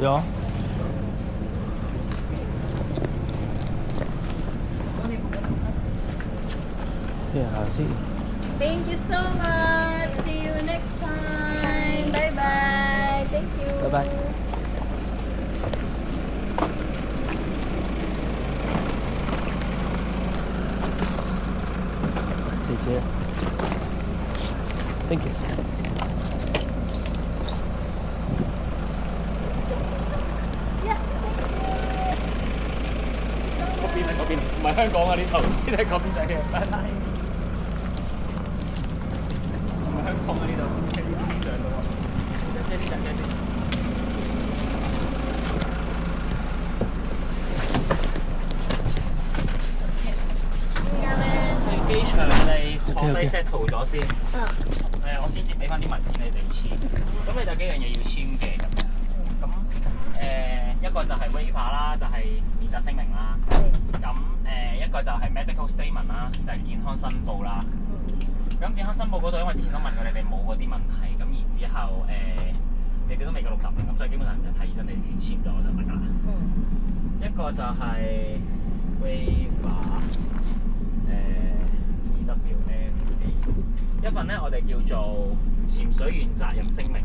有。睇下先。Thank you so much. See you next time. Bye bye. Thank you. 拜拜。姐姐，Thank you。嗰邊啊，嗰邊唔係香港啊，呢度呢度係嗰邊仔嘅，拜拜。唔係香港啊，呢度呢啲上到啊，車先上車先。依家咧，去機場你坐低 settle 咗先。嗯。我先至俾翻啲文件你哋簽。咁你就幾樣嘢要簽嘅咁樣。咁一個就係 waiver 啦，就係免責聲明啦。咁一個就係 medical statement 啦，就係健康申報啦。咁健康申報嗰度，因為之前都問過你哋冇嗰啲問題，咁然之後你哋都未夠60歲，咁所以基本上唔使睇醫生，你自己簽咗就得㗎啦。一個就係 waiver EWMA 一份咧，我哋叫做潛水員責任聲明。